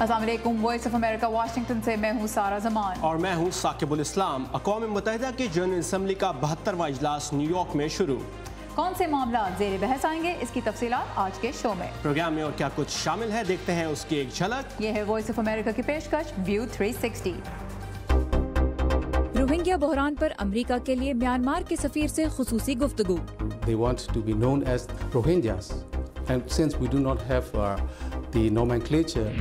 السلام علیکم، voice of America Washington سے میں ہوں سارہ زمان اور میں ہوں ثاقب الاسلام۔ اقوام متحدہ کی جنرل اسمبلی کا 72واں اجلاس نیو یارک میں شروع۔ کون سے معاملات زیر بحث آئیں گے، اس کی تفصیلات آج کے شو میں۔ پروگرام میں اور کیا کچھ شامل ہے، دیکھتے ہیں اس کی ایک جھلک۔ یہ ہے وائس آف امریکہ کی پیشکش ویو 360۔ روہنگیا بحران پر امریکہ کے لیے میانمار کے سفیر سے خصوصی گفتگو۔ They want to be known as Rohingyas, and since we do not have the nomenclature.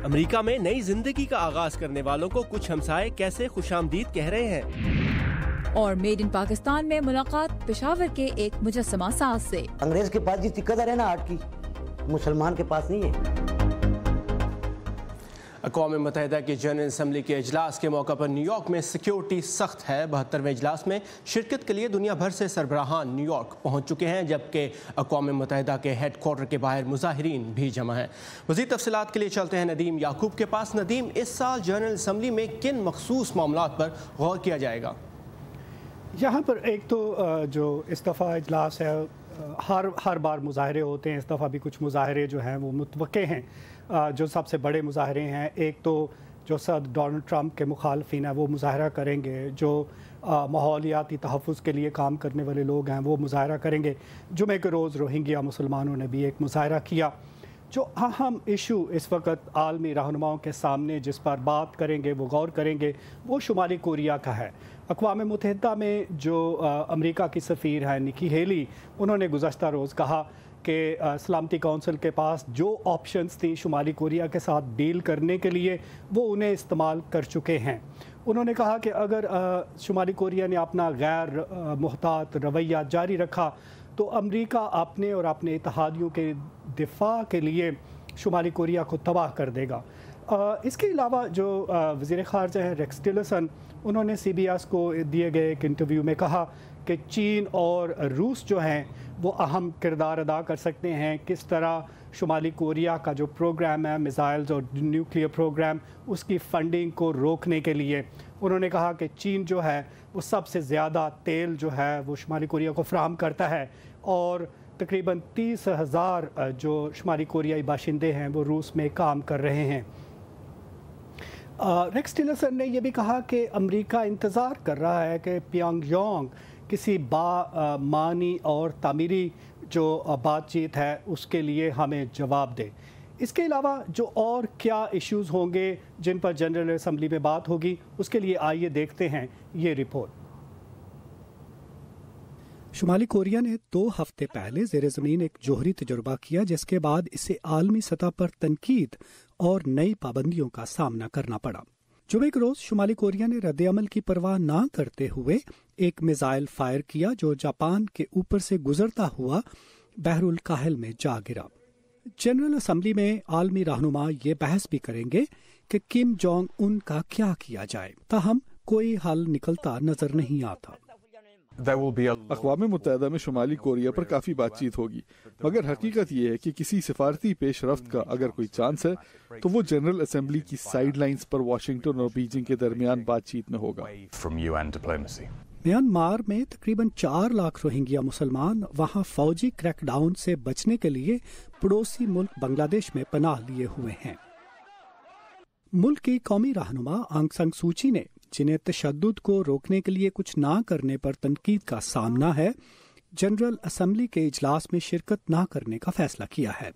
امریکہ میں نئی زندگی کا آغاز کرنے والوں کو کچھ ہمسائے کیسے خوش آمدید کہہ رہے ہیں۔ اور میڈ ان پاکستان میں ملاقات پشاور کے ایک مجسمہ ساز سے۔ انگریز کے پاس جتنی قدر ہے نا آرٹ کی، مسلمان کے پاس نہیں ہے۔ اقوام متحدہ کی جنرل اسمبلی کے اجلاس کے موقع پر نیو یارک میں سیکیورٹی سخت ہے۔ 72ویں اجلاس میں شرکت کے لیے دنیا بھر سے سربراہان نیو یارک پہنچ چکے ہیں، جبکہ اقوام متحدہ کے ہیڈ کوارٹر کے باہر مظاہرین بھی جمع ہیں۔ مزید تفصیلات کے لیے چلتے ہیں ندیم یعقوب کے پاس۔ ندیم، اس سال جنرل اسمبلی میں کن مخصوص معاملات پر غور کیا جائے گا؟ یہاں پر ایک تو جو اس دفعہ اجلاس ہے، ہر بار مظاہرے ہوتے ہیں، اس دفعہ بھی کچھ مظاہرے جو ہیں وہ متوقع ہیں۔ جو سب سے بڑے مظاہرے ہیں، ایک تو جو صدر ڈونلڈ ٹرمپ کے مخالفین ہیں وہ مظاہرہ کریں گے، جو ماحولیاتی تحفظ کے لیے کام کرنے والے لوگ ہیں وہ مظاہرہ کریں گے۔ جمعہ کے روز روہنگیا مسلمانوں نے بھی ایک مظاہرہ کیا۔ جو اہم ایشو اس وقت عالمی رہنماؤں کے سامنے جس پر بات کریں گے، وہ غور کریں گے، وہ شمالی کوریا کا ہے۔ اقوام متحدہ میں جو امریکہ کی سفیر ہیں نکی ہیلی، انہوں نے گزشتہ روز کہا کہ سلامتی کونسل کے پاس جو آپشنز تھیں شمالی کوریا کے ساتھ ڈیل کرنے کے لیے، وہ انہیں استعمال کر چکے ہیں۔ انہوں نے کہا کہ اگر شمالی کوریا نے اپنا غیر محتاط رویہ جاری رکھا تو امریکہ اپنے اور اپنے اتحادیوں کے دفاع کے لیے شمالی کوریا کو تباہ کر دے گا۔ اس کے علاوہ جو وزیر خارجہ ہیں ریکس ٹیلرسن، انہوں نے سی بی ایس کو دیے گئے ایک انٹرویو میں کہا کہ چین اور روس جو ہیں وہ اہم کردار ادا کر سکتے ہیں، کس طرح شمالی کوریا کا جو پروگرام ہے میزائلز اور نیوکلیئر پروگرام، اس کی فنڈنگ کو روکنے کے لیے۔ انہوں نے کہا کہ چین جو ہے وہ سب سے زیادہ تیل جو ہے وہ شمالی کوریا کو فراہم کرتا ہے، اور تقریباً 30,000 جو شمالی کوریائی باشندے ہیں وہ روس میں کام کر رہے ہیں۔ ریکس ٹیلرسن نے یہ بھی کہا کہ امریکہ انتظار کر رہا ہے کہ پیونگ یانگ کسی معنی اور تعمیری جو بات چیت ہے اس کے لیے ہمیں جواب دے۔ اس کے علاوہ جو اور کیا ایشوز ہوں گے جن پر جنرل اسمبلی میں بات ہوگی، اس کے لیے آئیے دیکھتے ہیں یہ رپورٹ۔ شمالی کوریا نے 2 ہفتے پہلے زیر زمین ایک جوہری تجربہ کیا، جس کے بعد اسے عالمی سطح پر تنقید اور نئی پابندیوں کا سامنا کرنا پڑا۔ جمعہ کے روز شمالی کوریا نے رد عمل کی پرواہ نہ کرتے ہوئے ایک میزائل فائر کیا جو جاپان کے اوپر سے گزرتا ہوا بحر الکاہل میں جا گرا۔ جنرل اسمبلی میں عالمی رہنما یہ بحث بھی کریں گے کہ کم جونگ ان کا کیا کیا جائے، تاہم کوئی حل نکلتا نظر نہیں آتا۔ اقوام متحدہ میں شمالی کوریا پر کافی بات چیت ہوگی، مگر حقیقت یہ ہے کہ کسی سفارتی پیش رفت کا اگر کوئی چانس ہے تو وہ جنرل اسمبلی کی سائیڈ لائنز پر واشنگٹن اور بیجنگ کے درمیان بات چیت میں ہوگا۔ میانمار میں تقریباً 4 لاکھ روہنگیا مسلمان وہاں فوجی کریک ڈاؤن سے بچنے کے لیے پڑوسی ملک بنگلہ دیش میں پناہ لیے ہوئے ہیں۔ ملک کی قومی رہنما آنگ سان سوچی نے، جنہیں تشدد کو روکنے کے لیے کچھ نہ کرنے پر تنقید کا سامنا ہے، جنرل اسمبلی کے اجلاس میں شرکت نہ کرنے کا فیصلہ کیا ہے۔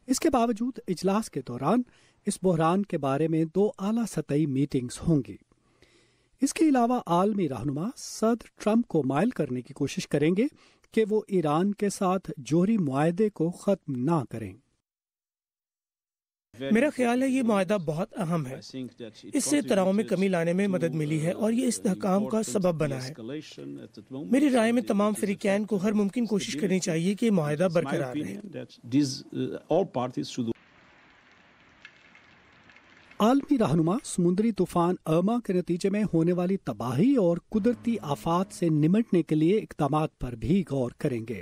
اس کے باوجود اجلاس کے دوران اس بحران کے بارے میں 2 اعلیٰ سطحی میٹنگز ہوں گی۔ اس کے علاوہ عالمی رہنما صدر ٹرمپ کو مائل کرنے کی کوشش کریں گے کہ وہ ایران کے ساتھ جوہری معاہدے کو ختم نہ کریں۔ میرا خیال ہے یہ معاہدہ بہت اہم ہے، اس سے تناؤ میں کمی لانے میں مدد ملی ہے اور یہ استحکام کا سبب بنا ہے۔ میری رائے میں تمام فریقین کو ہر ممکن کوشش کرنی چاہیے کہ معاہدہ برقرار رہے۔ عالمی رہنما سمندری طوفان ارما کے نتیجے میں ہونے والی تباہی اور قدرتی آفات سے نمٹنے کے لیے اقدامات پر بھی غور کریں گے۔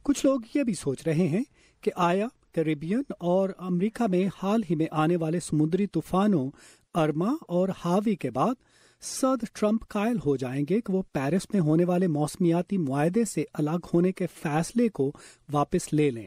کچھ لوگ یہ بھی سوچ رہے ہیں کہ آیا کیریبین اور امریکہ میں حال ہی میں آنے والے سمندری طوفانوں ارما اور ہاوی کے بعد صدر ٹرمپ قائل ہو جائیں گے کہ وہ پیرس میں ہونے والے موسمیاتی معاہدے سے الگ ہونے کے فیصلے کو واپس لے لیں۔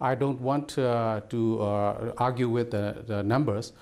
I don't want to argue with the numbers.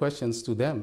questions to them.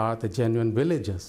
are the genuine villagers.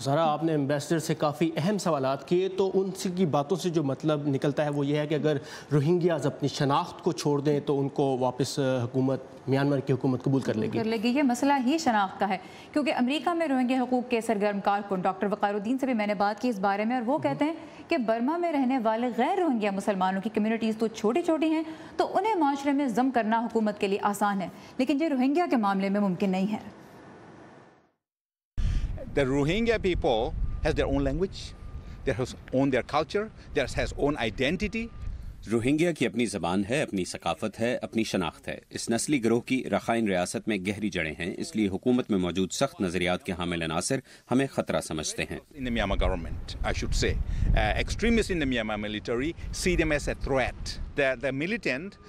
ذرا آپ نے ایمبیسڈر سے کافی اہم سوالات کیے، تو ان کی باتوں سے جو مطلب نکلتا ہے وہ یہ ہے کہ اگر روہنگیاز اپنی شناخت کو چھوڑ دیں تو ان کو واپس حکومت میانمار کی حکومت قبول کر لے گی۔ یہ مسئلہ ہی شناخت کا ہے، کیونکہ امریکہ میں روہنگیا حقوق کے سرگرم کارکن ڈاکٹر وقار الدین سے بھی میں نے بات کی اس بارے میں، اور وہ کہتے ہیں کہ برما میں رہنے والے غیر روہنگیا مسلمانوں کی کمیونٹیز تو چھوٹی چھوٹی ہیں، تو انہیں معاشرے میں ضم کرنا حکومت کے لیے آسان ہے، لیکن یہ روہنگیا کے معاملے میں ممکن نہیں ہے۔ The Rohingya people has their own language, they own their culture, they has own identity. Rohingya کی اپنی زبان ہے، اپنی ثقافت ہے، اپنی شناخت ہے۔ اس نسلی گروہ کی رخائن ریاست میں گہری جڑیں ہیں، اس لیے حکومت میں موجود سخت نظریات کے حامل عناصر ہمیں خطرہ سمجھتے ہیں۔ In the Myanmar government, I should say, extremists in the Myanmar military see them as a threat. The militant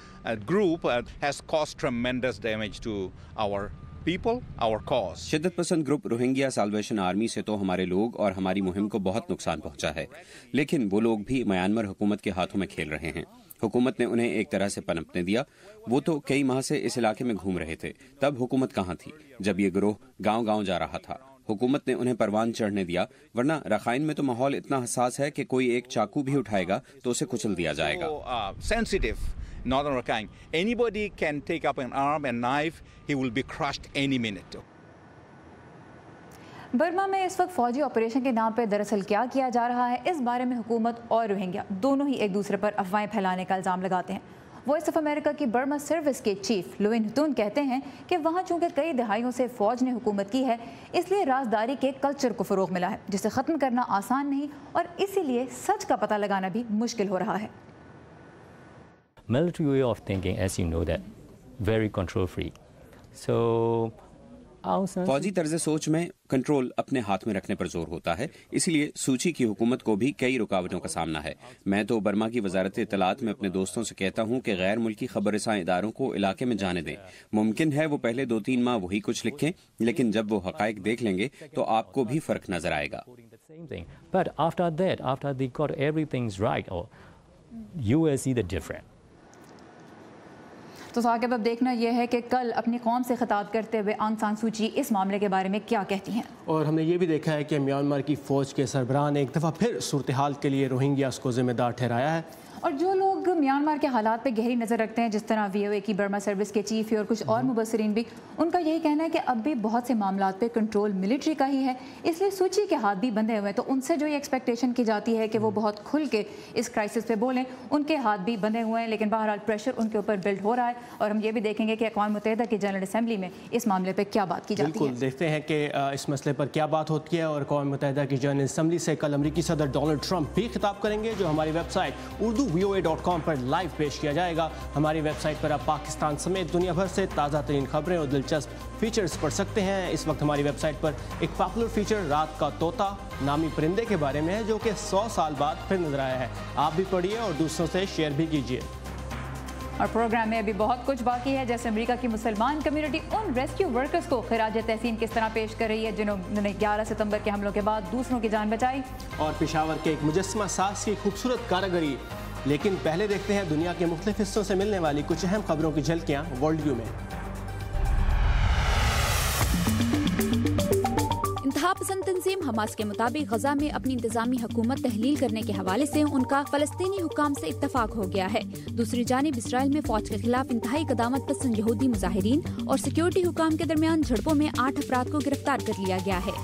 group has caused tremendous damage to our people, our cause. شدت پسند گروپ روہنگیا سالویشن آرمی سے تو ہمارے لوگ اور ہماری مہم کو بہت نقصان پہنچا ہے، لیکن وہ لوگ بھی میانمار حکومت کے ہاتھوں میں کھیل رہے ہیں۔ حکومت نے انہیں ایک طرح سے پنپنے دیا، وہ تو کئی ماہ سے اس علاقے میں گھوم رہے تھے، تب حکومت کہاں تھی جب یہ گروہ گاؤں گاؤں جا رہا تھا؟ حکومت نے انہیں پروان چڑھنے دیا، ورنہ رخائن میں تو ماحول اتنا حساس ہے کہ کوئی ایک چاقو بھی اٹھائے گا تو اسے کچل دیا جائے گا۔ Sensitive Northern Rakhine, anybody can take up an arm and knife, he will be crushed any minute. Burma میں اس وقت فوجی آپریشن کے نام پہ دراصل کیا کیا جا رہا ہے، اس بارے میں حکومت اور روہنگیا دونوں ہی ایک دوسرے پر افواہیں پھیلانے کا الزام لگاتے ہیں۔ وائس آف امریکہ کی برما سروس کے چیف لوئن ہتون کہتے ہیں کہ وہاں چونکہ کئی دہائیوں سے فوج نے حکومت کی ہے، اس لیے رازداری کے کلچر کو فروغ ملا ہے، جسے ختم کرنا آسان نہیں، اور اسی لیے سچ کا پتہ لگانا بھی مشکل ہو رہا ہے۔ Military way of thinking, as you know, that very control free. So فوجی طرز سوچ میں کنٹرول اپنے ہاتھ میں رکھنے پر زور ہوتا ہے، اسی لیے سوچی کی حکومت کو بھی کئی رکاوٹوں کا سامنا ہے۔ میں تو برما کی وزارت اطلاعات میں اپنے دوستوں سے کہتا ہوں کہ غیر ملکی خبر رساں اداروں کو علاقے میں جانے دیں۔ ممکن ہے وہ پہلے 2-3 ماہ وہی کچھ لکھیں، لیکن جب وہ حقائق دیکھ لیں گے تو آپ کو بھی فرق نظر آئے گا۔ But after they got everything's right, you will see the difference. تو ثاقب اب دیکھنا یہ ہے کہ کل اپنی قوم سے خطاب کرتے ہوئے آنگ سان سوچی اس معاملے کے بارے میں کیا کہتی ہیں۔ اور ہم نے یہ بھی دیکھا ہے کہ میانمار کی فوج کے سربراہ نے ایک دفعہ پھر صورتحال کے لیے روہنگیاز کو ذمہ دار ٹھہرایا ہے۔ اور جو لوگ میانمار کے حالات پہ گہری نظر رکھتے ہیں، جس طرح وی او اے کی برما سروس کے چیف اور کچھ اور مبصرین بھی، ان کا یہی کہنا ہے کہ اب بھی بہت سے معاملات پہ کنٹرول ملٹری کا ہی ہے، اس لیے سوچی کے ہاتھ بھی بندھے ہوئے ہیں۔ تو ان سے جو یہ ایکسپیکٹیشن کی جاتی ہے کہ وہ بہت کھل کے اس کرائسس پہ بولیں، ان کے ہاتھ بھی بندھے ہوئے ہیں، لیکن بہرحال پریشر ان کے اوپر بلڈ ہو رہا ہے، اور ہم یہ بھی دیکھیں گے کہ اقوام متحدہ کی جنرل اسمبلی میں اس معاملے پہ کیا بات کی جاتی ہے۔ بالکل دیکھتے ہیں کہ اس مسئلے پر کیا بات ہوتی ہے، اور اقوام متحدہ کی جنرل اسمبلی سے کل امریکی صدر ڈونلڈ ٹرمپ بھی خطاب کریں گے، جو ہماری ویب سائٹ urduvoa.com پر لائیو پیش کیا جائے گا۔ ہماری ویب سائٹ پر آپ پاکستان سمیت دنیا بھر سے تازہ ترین خبریں اور دلچسپ فیچرز پڑھ سکتے ہیں۔ اس وقت ہماری ویب سائٹ پر ایک پاپولر فیچر رات کا طوطا نامی پرندے کے بارے میں ہے، جو کہ 100 سال بعد پھر نظر آیا ہے۔ آپ بھی پڑھیے اور دوسروں سے شیئر بھی کیجیے۔ اور پروگرام میں ابھی بہت کچھ باقی ہے، جیسے امریکہ کی مسلمان کمیونٹی ان ریسکیو ورکرز کو خراج تحسین کس طرح پیش کر رہی ہے جنہوں نے 11 ستمبر کے حملوں کے بعد دوسروں کی جان بچائی، اور پشاور کے ایک مجسمہ ساز کی خوبصورت کاریگری۔ لیکن پہلے دیکھتے ہیں دنیا کے مختلف حصوں سے ملنے والی کچھ اہم خبروں کی جھلکیاں ورلڈ ویو میں۔ انتہا پسند تنظیم حماس کے مطابق غزہ میں اپنی انتظامی حکومت تحلیل کرنے کے حوالے سے ان کا فلسطینی حکام سے اتفاق ہو گیا ہے۔ دوسری جانب اسرائیل میں فوج کے خلاف انتہائی قدامت پسند یہودی مظاہرین اور سیکیورٹی حکام کے درمیان جھڑپوں میں 8 افراد کو گرفتار کر لیا گیا ہے۔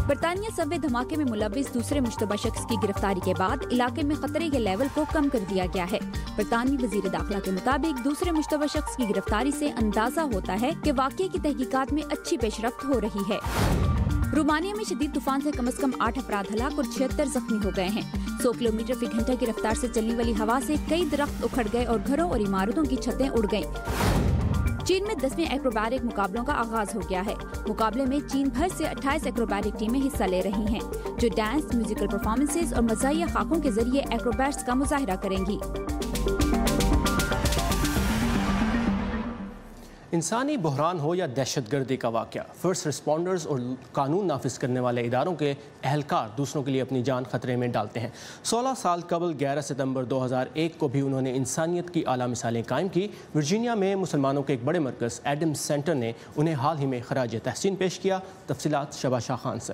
برطانیہ سب وے دھماکے میں ملوث دوسرے مشتبہ شخص کی گرفتاری کے بعد علاقے میں خطرے کے لیول کو کم کر دیا گیا ہے۔ برطانوی وزیر داخلہ کے مطابق دوسرے مشتبہ شخص کی گرفتاری سے اندازہ ہوتا ہے کہ واقعے کی تحقیقات میں اچھی پیش رفت ہو رہی ہے۔ رومانیہ میں شدید طوفان سے کم از کم 8 افراد ہلاک اور 76 زخمی ہو گئے ہیں۔ 100 کلومیٹر فی گھنٹہ کی رفتار سے چلنے والی ہوا سے کئی درخت اکھڑ گئے اور گھروں اور عمارتوں کی چھتیں اڑ گئیں۔ چین میں 10ویں ایکروبیٹک مقابلوں کا آغاز ہو گیا ہے۔ مقابلے میں چین بھر سے 28 ایکروبیٹک ٹیمیں حصہ لے رہی ہیں، جو ڈانس، میوزیکل پرفارمنسز اور مزاحیہ خاکوں کے ذریعے ایکروبیٹس کا مظاہرہ کریں گی۔ انسانی بحران ہو یا دہشت گردی کا واقعہ، فرسٹ رسپونڈرز اور قانون نافذ کرنے والے اداروں کے اہلکار دوسروں کے لیے اپنی جان خطرے میں ڈالتے ہیں۔ 16 سال قبل 11 ستمبر 2001 کو بھی انہوں نے انسانیت کی اعلیٰ مثالیں قائم کی۔ ورجینیا میں مسلمانوں کے ایک بڑے مرکز ایڈم سینٹر نے انہیں حال ہی میں خراج تحسین پیش کیا۔ تفصیلات شبا شاہ خان سے۔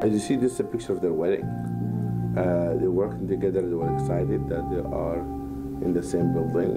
As you see, this is a picture of their wedding. They're working together. They were excited that they are in the same building.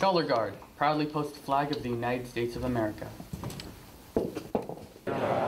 Color Guard proudly posts the flag of the United States of America.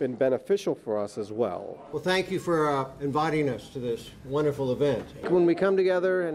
been beneficial for us as well. Well, thank you for inviting us to this wonderful event. When we come together and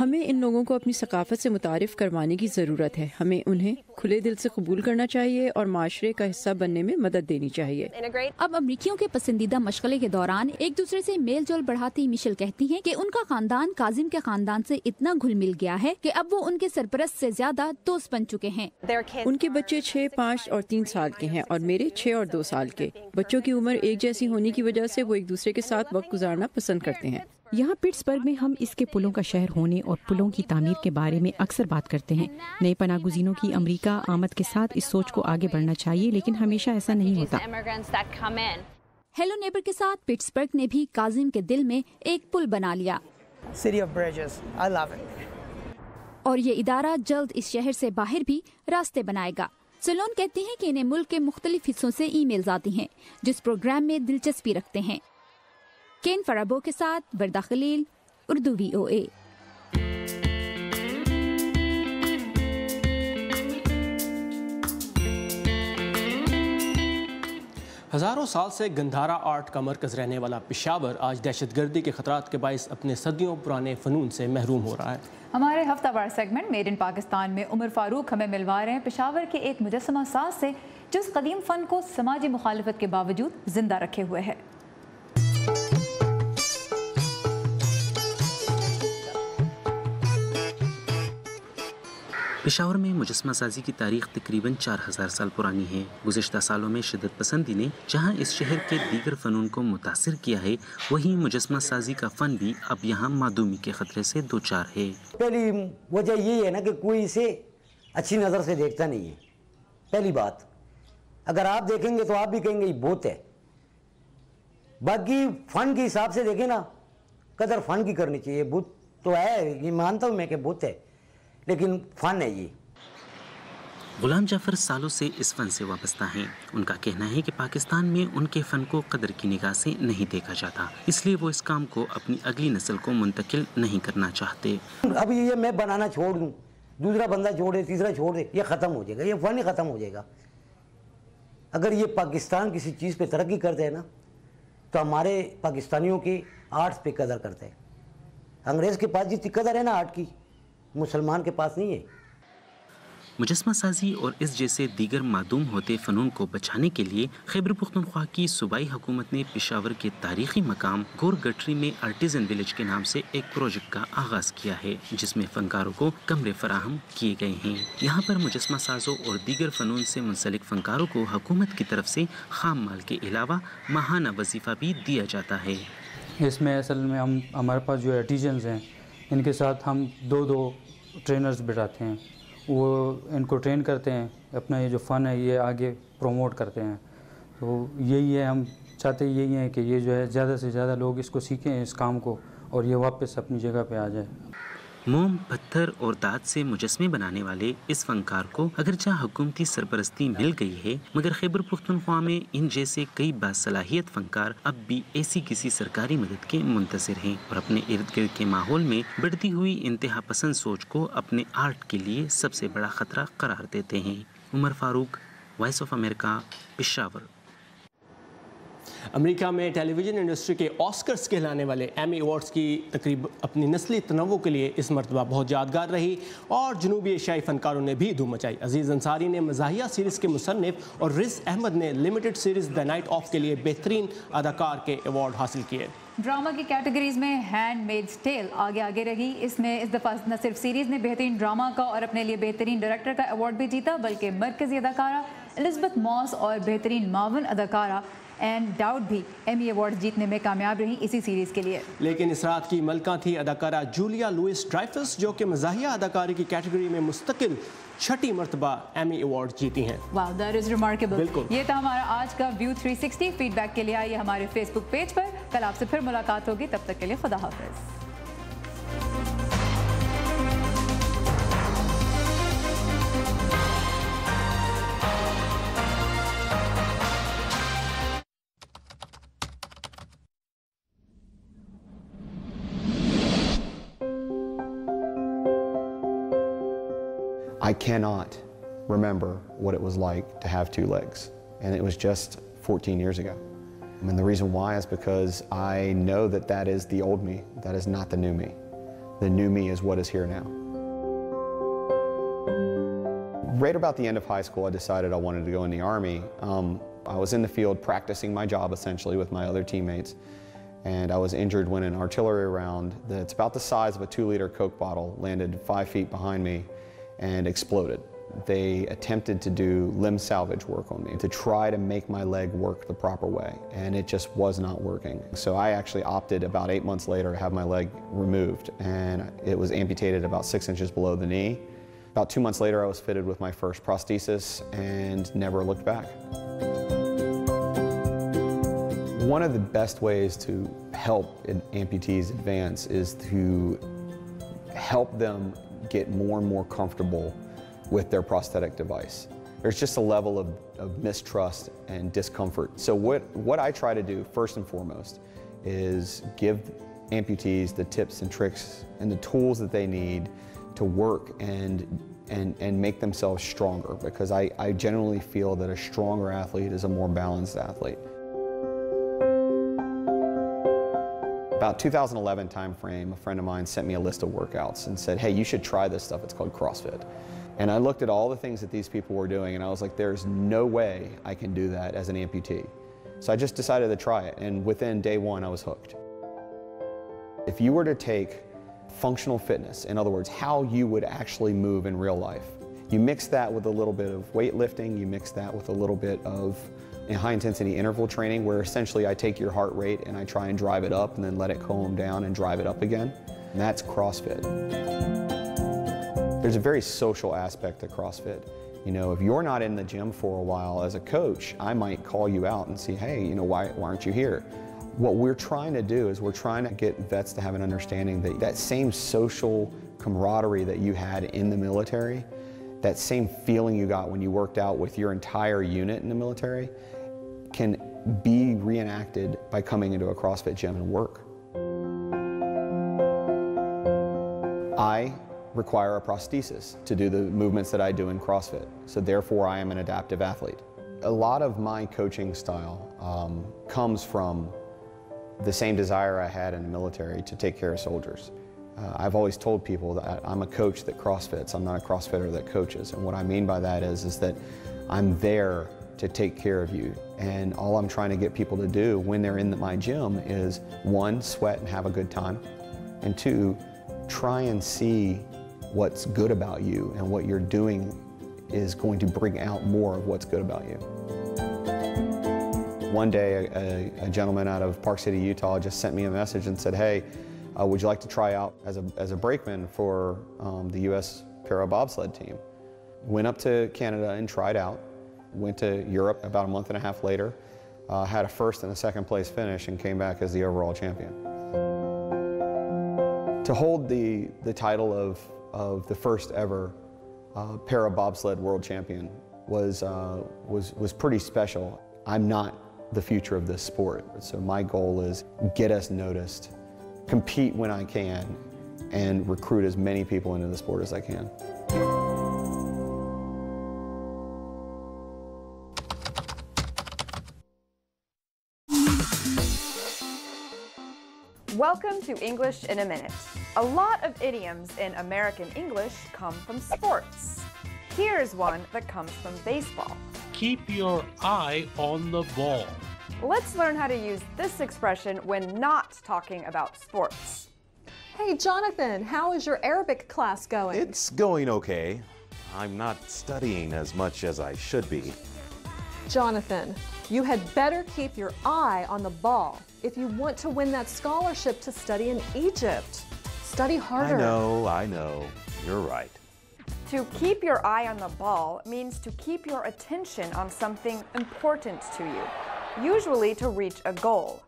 ہمیں ان لوگوں کو اپنی ثقافت سے متعارف کروانے کی ضرورت ہے. ہمیں انہیں کھلے دل سے قبول کرنا چاہیے اور معاشرے کا حصہ بننے میں مدد دینی چاہیے. اب امریکیوں کے پسندیدہ مشغلے کے دوران ایک دوسرے سے میل جول بڑھاتی میشل کہتی ہیں کہ ان کا خاندان کاظم کے خاندان سے اتنا گھل مل گیا ہے کہ اب وہ ان کے سرپرست سے زیادہ دوست بن چکے ہیں. ان کے بچے 6, 5 اور 3 سال کے ہیں اور میرے 6 اور 2 سال کے. بچوں کی عمر ایک جیسی ہونے کی وجہ سے وہ ایک دوسرے کے ساتھ وقت گزارنا پسند کرتے ہیں. یہاں پٹسبرگ میں ہم اس کے پلوں کا شہر ہونے اور پلوں کی تعمیر کے بارے میں اکثر بات کرتے ہیں. نئے پناہ گزینوں کی امریکہ آمد کے ساتھ اس سوچ کو آگے بڑھنا چاہیے، لیکن ہمیشہ ایسا نہیں ہوتا. ہیلو نیبر کے ساتھ پٹسبرگ نے بھی کاظم کے دل میں ایک پل بنا لیا. اور یہ ادارہ جلد اس شہر سے باہر بھی راستے بنائے گا. سلون کہتے ہیں کہ انہیں ملک کے مختلف حصوں سے ای میلز آتی ہیں جس پروگرام میں دلچسپی رکھتے ہیں. کین فرابو کے ساتھ وردہ خلیل، اردو VOA. ہزاروں سال سے گندھارا آرٹ کا مرکز رہنے والا پشاور آج دہشت گردی کے خطرات کے باعث اپنے صدیوں پرانے فنون سے محروم ہو رہا ہے. ہمارے ہفتہ وار سیگمنٹ میڈ ان پاکستان میں عمر فاروق ہمیں ملوا رہے ہیں پشاور کے ایک مجسمہ ساز سے جو اس قدیم فن کو سماجی مخالفت کے باوجود زندہ رکھے ہوئے ہے. پشاور میں مجسمہ سازی کی تاریخ تقریباً 4000 سال پرانی ہے. گزشتہ سالوں میں شدت پسندی نے جہاں اس شہر کے دیگر فنون کو متاثر کیا ہے، وہیں مجسمہ سازی کا فن بھی اب یہاں معدومی کے خطرے سے دوچار ہے. پہلی وجہ یہ ہے نا کہ کوئی اسے اچھی نظر سے دیکھتا نہیں ہے. پہلی بات، اگر آپ دیکھیں گے تو آپ بھی کہیں گے یہ بت ہے. باقی فن کے حساب سے دیکھیں نا، قدر فن کی کرنی چاہیے. بت تو ہے، یہ مانتا ہوں میں کہ بت ہے، لیکن فن ہے. یہ غلام جعفر سالوں سے اس فن سے وابستہ ہیں. ان کا کہنا ہے کہ پاکستان میں ان کے فن کو قدر کی نگاہ سے نہیں دیکھا جاتا، اس لیے وہ اس کام کو اپنی اگلی نسل کو منتقل نہیں کرنا چاہتے. اب یہ میں بنانا چھوڑ دوں، دوسرا بندہ چھوڑے، تیسرا چھوڑ دے، یہ ختم ہو جائے گا، یہ فن ہی ختم ہو جائے گا. اگر یہ پاکستان کسی چیز پہ ترقی کرتے ہیں نا تو ہمارے پاکستانیوں کی آرٹس پہ قدر کرتے ہیں. انگریز کے پاس جتنی قدر ہے نا آرٹ کی، مسلمان کے پاس نہیں ہے. مجسمہ سازی اور اس جیسے دیگر معدوم ہوتے فنون کو بچانے کے لیے خیبر پختونخوا کی صوبائی حکومت نے پشاور کے تاریخی مقام گور گٹری میں آرٹیزن ولیج کے نام سے ایک پروجیکٹ کا آغاز کیا ہے، جس میں فنکاروں کو کمرے فراہم کیے گئے ہیں. یہاں پر مجسمہ سازوں اور دیگر فنون سے منسلک فنکاروں کو حکومت کی طرف سے خام مال کے علاوہ ماہانہ وظیفہ بھی دیا جاتا ہے. اس میں اصل میں ہمارے پاس جو آرٹیزنز ہیں ان کے ساتھ ہم دو ٹرینرز بٹھاتے ہیں، وہ ان کو ٹرین کرتے ہیں، اپنا یہ جو فن ہے یہ آگے پروموٹ کرتے ہیں. تو یہی ہے، ہم چاہتے یہی ہیں کہ یہ جو ہے زیادہ سے زیادہ لوگ اس کو سیکھیں، اس کام کو، اور یہ واپس اپنی جگہ پہ آ جائے. موم، پتھر اور دانت سے مجسمے بنانے والے اس فنکار کو اگرچہ حکومتی سرپرستی مل گئی ہے، مگر خیبر پختونخوا میں ان جیسے کئی باصلاحیت فنکار اب بھی ایسی کسی سرکاری مدد کے منتظر ہیں اور اپنے ارد گرد کے ماحول میں بڑھتی ہوئی انتہا پسند سوچ کو اپنے آرٹ کے لیے سب سے بڑا خطرہ قرار دیتے ہیں. عمر فاروق، وائس آف امریکہ، پشاور. امریکہ میں ٹیلی ویژن انڈسٹری کے آسکرز کہلانے والے ایمی ایوارڈز کی تقریب اپنی نسلی تنوع کے لیے اس مرتبہ بہت یادگار رہی اور جنوبی ایشیائی فنکاروں نے بھی دھوم مچائی. عزیز انصاری نے مزاحیہ سیریز کے مصنف اور رز احمد نے limited series the night of کے لیے بہترین اداکار کے ایوارڈ حاصل کیے. ڈرامہ کی کیٹیگریز میں ہینڈ میڈز ٹیل آگے رہی. اس میں اس دفعہ نہ صرف سیریز نے بہترین ڈرامہ کا اور اپنے لیے بہترین ڈائریکٹر کا ایوارڈ بھی جیتا، بلکہ مرکزی اداکارہ الزبتھ موس اور بہترین معاون اداکارہ اینڈ ڈاؤڈ بھی ایمی ایوارڈ جیتنے میں کامیاب رہی اسی سیریز کے لیے. لیکن اس رات کی ملکہ تھی اداکارہ جولیا لوئس ڈرائفس، جو کہ مزاحیہ اداکاری کی کیٹیگری میں مستقل 6ٹھی مرتبہ ایمی ایوارڈ جیتی ہیں. واو، دیٹ از ریمارکیبل. بالکل. یہ تھا ہمارا آج کا ویو 360. فیڈ بیک کے لیے آئیے ہمارے فیس بک پیج پر. کل آپ سے پھر ملاقات ہوگی، تب تک کے لیے خدا حافظ. I cannot remember what it was like to have two legs, and it was just 14 years ago. And the reason why is because I know that that is the old me, that is not the new me. the new me is what is here now. Right about the end of high school, I decided I wanted to go in the Army. I was in the field practicing my job essentially with my other teammates, and I was injured when an artillery round that's about the size of a 2-liter Coke bottle landed 5 feet behind me and exploded. They attempted to do limb salvage work on me to try to make my leg work the proper way, and it just was not working. So I actually opted about 8 months later to have my leg removed, and it was amputated about 6 inches below the knee. About 2 months later, I was fitted with my first prosthesis and never looked back. One of the best ways to help amputees advance is to help them get more and more comfortable with their prosthetic device. There's just a level of mistrust and discomfort. So what I try to do first and foremost is give amputees the tips and tricks and the tools that they need to work and make themselves stronger, because I generally feel that a stronger athlete is a more balanced athlete. About 2011 timeframe, a friend of mine sent me a list of workouts and said, hey, you should try this stuff, it's called CrossFit. And I looked at all the things that these people were doing and I was like, there's no way I can do that as an amputee. So I just decided to try it, and within day one I was hooked. If you were to take functional fitness, in other words, how you would actually move in real life, you mix that with a little bit of weightlifting, you mix that with a little bit of high-intensity interval training, where essentially I take your heart rate and I try and drive it up and then let it calm down and drive it up again. And that's CrossFit. There's a very social aspect to CrossFit. You know, if you're not in the gym for a while as a coach, I might call you out and say, hey, you know, why aren't you here? What we're trying to do is we're trying to get vets to have an understanding that that same social camaraderie that you had in the military, that same feeling you got when you worked out with your entire unit in the military, can be reenacted by coming into a CrossFit gym and work. I require a prosthesis to do the movements that I do in CrossFit, so therefore I am an adaptive athlete. A lot of my coaching style comes from the same desire I had in the military to take care of soldiers. I've always told people that I'm a coach that CrossFits, I'm not a CrossFitter that coaches. And what I mean by that is that I'm there to take care of you. And all I'm trying to get people to do when they're in my gym is, 1, sweat and have a good time, and 2, try and see what's good about you, and what you're doing is going to bring out more of what's good about you. One day, a gentleman out of Park City, Utah just sent me a message and said, hey, would you like to try out as a brakeman for the U.S. Para Bobsled team? Went up to Canada and tried out. Went to Europe about a month and a half later, had a first and a second place finish, and came back as the overall champion. To hold the title of the first ever Para Bobsled world champion was pretty special. I'm not the future of this sport, so my goal is get us noticed, compete when I can, and recruit as many people into the sport as I can. Welcome to English in a Minute. A lot of idioms in American English come from sports. Here's one that comes from baseball. Keep your eye on the ball. Let's learn how to use this expression when not talking about sports. Hey, Jonathan, how is your Arabic class going? It's going okay. I'm not studying as much as I should be. Jonathan, you had better keep your eye on the ball if you want to win that scholarship to study in Egypt. Study harder. I know. You're right. To keep your eye on the ball means to keep your attention on something important to you, usually to reach a goal.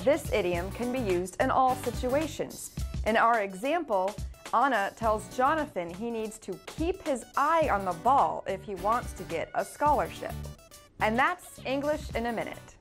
This idiom can be used in all situations. In our example, Anna tells Jonathan he needs to keep his eye on the ball if he wants to get a scholarship. And that's English in a Minute.